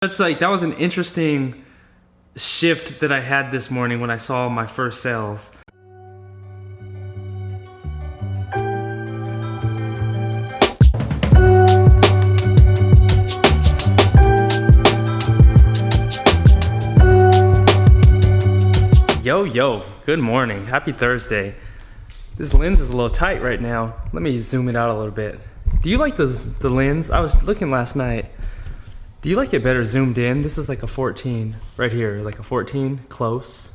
It's like, that was an interesting shift that I had this morning when I saw my first sales. Yo, good morning. Happy Thursday. This lens is a little tight right now. Let me zoom it out a little bit. Do you like the lens? I was looking last night. Do you like it better zoomed in? This is like a 14 right here, like a 14 close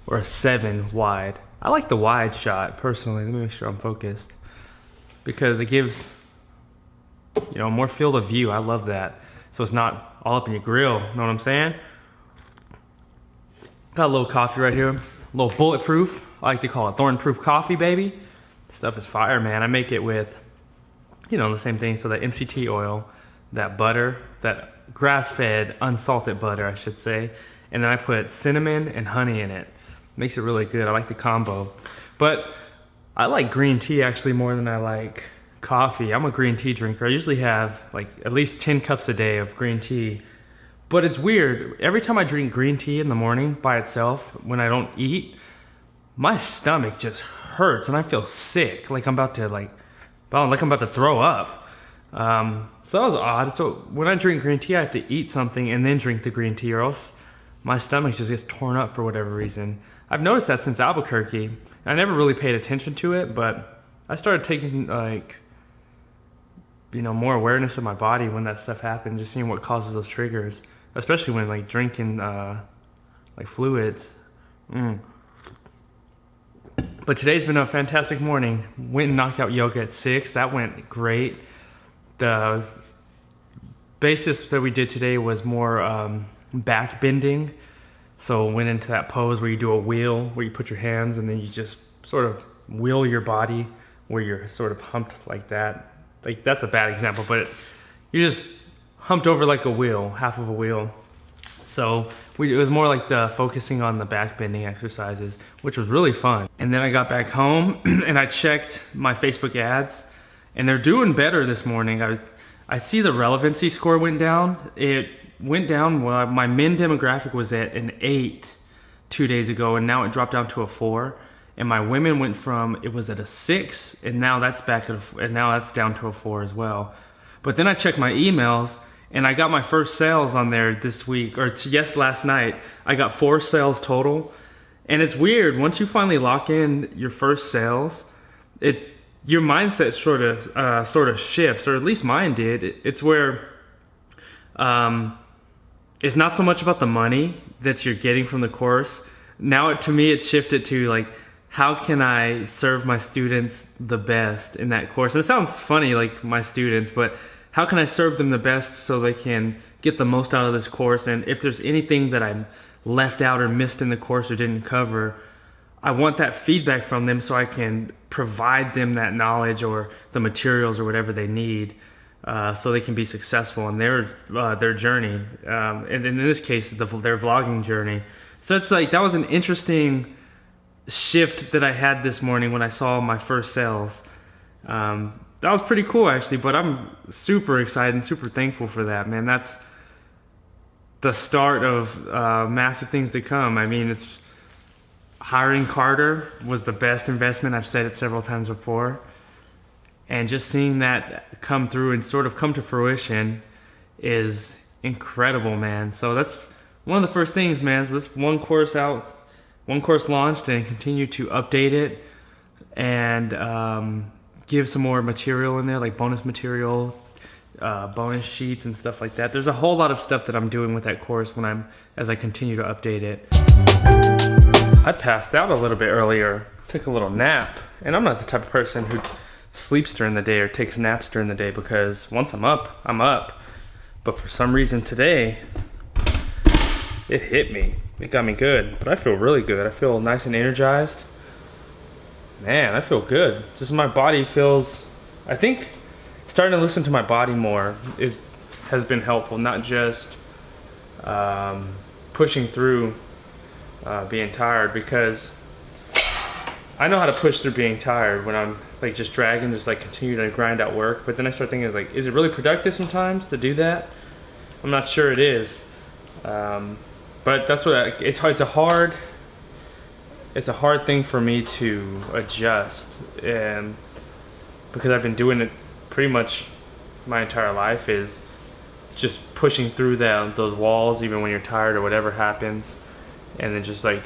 or a 7 wide. I like the wide shot personally. Let me make sure I'm focused because it gives, you know, more field of view. I love that. So it's not all up in your grill. Know what I'm saying? Got a little coffee right here, a little bulletproof. I like to call it Thornton proof coffee, baby. This stuff is fire, man. I make it with, you know, the same thing. So that MCT oil, that butter, that grass-fed, unsalted butter, I should say. And then I put cinnamon and honey in it. Makes it really good. I like the combo. But I like green tea actually more than I like coffee. I'm a green tea drinker. I usually have like at least 10 cups a day of green tea. But it's weird. Every time I drink green tea in the morning by itself, when I don't eat, my stomach just hurts and I feel sick. Like I'm about to throw up. So that was odd. So when I drink green tea, I have to eat something and then drink the green tea, or else my stomach just gets torn up for whatever reason. I've noticed that since Albuquerque. I never really paid attention to it, but I started taking like, you know, more awareness of my body when that stuff happened, just seeing what causes those triggers, especially when like drinking like fluids. But today's been a fantastic morning. Went and knocked out yoga at 6. That went great. The basis that we did today was more back bending. So went into that pose where you do a wheel, where you put your hands and then you just sort of wheel your body where you're sort of humped like that. Like that's a bad example, but you just humped over like a wheel, half of a wheel. So it was more like the focusing on the back bending exercises, which was really fun. And then I got back home and I checked my Facebook ads. And they're doing better this morning. I see the relevancy score went down. It went down, well, my men demographic was at an 8 2 days ago, and now it dropped down to a 4. And my women went from, it was at a 6, and now that's down to a 4 as well. But then I checked my emails, and I got my first sales on there this week, or last night. I got 4 sales total. And it's weird, once you finally lock in your first sales, your mindset sort of shifts, or at least mine did. It's where it's not so much about the money that you're getting from the course. Now, to me, it shifted to like, how can I serve my students the best in that course? And it sounds funny, like my students, but how can I serve them the best so they can get the most out of this course? And if there's anything that I left out or missed in the course or didn't cover, I want that feedback from them so I can provide them that knowledge or the materials or whatever they need so they can be successful in their journey. And in this case, their vlogging journey. So it's like, that was an interesting shift that I had this morning when I saw my first sales. That was pretty cool actually, but I'm super excited and super thankful for that, man. That's the start of massive things to come. I mean, hiring Carter was the best investment. I've said it several times before. And just seeing that come through and sort of come to fruition is incredible, man. So that's one of the first things, man. So this one course launched, and continue to update it and give some more material in there, like bonus material, bonus sheets and stuff like that. There's a whole lot of stuff that I'm doing with that course as I continue to update it. I passed out a little bit earlier, took a little nap, and I'm not the type of person who sleeps during the day or takes naps during the day, because once I'm up, I'm up. But for some reason today, it hit me. It got me good, but I feel really good. I feel nice and energized. Man, I feel good. Just my body feels, I think starting to listen to my body more has been helpful, not just pushing through being tired, because I know how to push through being tired when I'm like just dragging, just like continue to grind out work. But then I start thinking like, is it really productive sometimes to do that? I'm not sure it is. But that's what it's a hard thing for me to adjust, and because I've been doing it pretty much my entire life, is just pushing through those walls even when you're tired or whatever happens, and then just like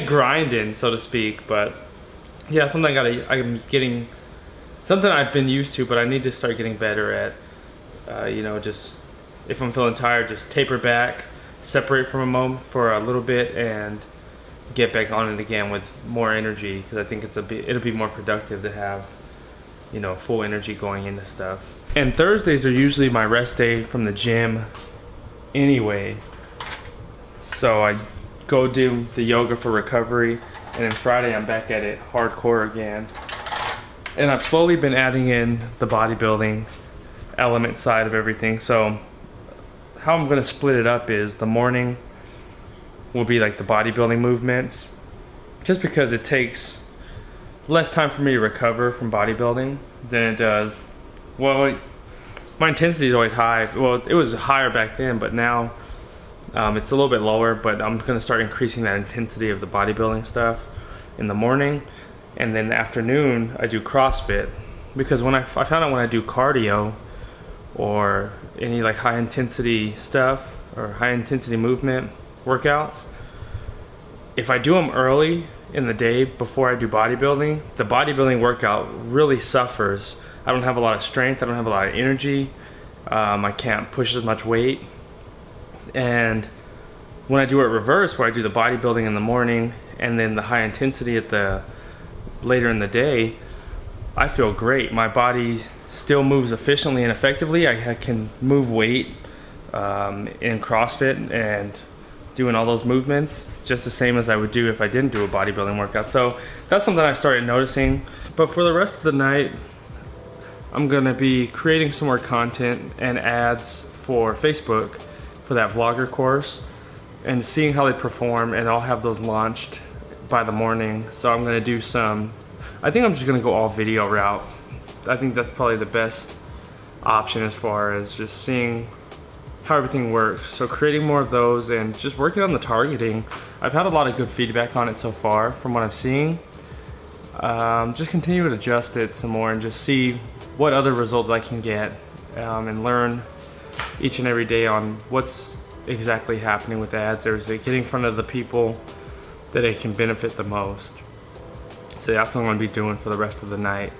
grinding, so to speak. But yeah, something something I've been used to, but I need to start getting better at. You know, just if I'm feeling tired, just taper back, separate from a moment for a little bit, and get back on it again with more energy, because I think it'll be more productive to have, you know, full energy going into stuff. And Thursdays are usually my rest day from the gym anyway, so I go do the yoga for recovery, and then Friday I'm back at it hardcore again. And I've slowly been adding in the bodybuilding element side of everything. So how I'm gonna split it up is the morning will be like the bodybuilding movements, just because it takes less time for me to recover from bodybuilding than it does. Well, my intensity is always high. Well, it was higher back then, but now it's a little bit lower, but I'm gonna start increasing that intensity of the bodybuilding stuff in the morning, and then the afternoon I do CrossFit, because I found out when I do cardio or any like high intensity stuff or high intensity movement workouts, if I do them early in the day before I do bodybuilding, the bodybuilding workout really suffers. I don't have a lot of strength, I don't have a lot of energy, I can't push as much weight. And when I do it reverse, where I do the bodybuilding in the morning and then the high intensity at the later in the day, I feel great. My body still moves efficiently and effectively. I can move weight in CrossFit and doing all those movements just the same as I would do if I didn't do a bodybuilding workout. So that's something I've started noticing. But for the rest of the night, I'm gonna be creating some more content and ads for Facebook for that vlogger course, and seeing how they perform, and I'll have those launched by the morning. So I'm gonna do I think I'm just gonna go all video route. I think that's probably the best option as far as just seeing how everything works. So creating more of those and just working on the targeting. I've had a lot of good feedback on it so far from what I'm seeing. Just continue to adjust it some more and just see what other results I can get, and learn each and every day on what's exactly happening with ads, or is it getting in front of the people that it can benefit the most. So that's what I'm gonna be doing for the rest of the night.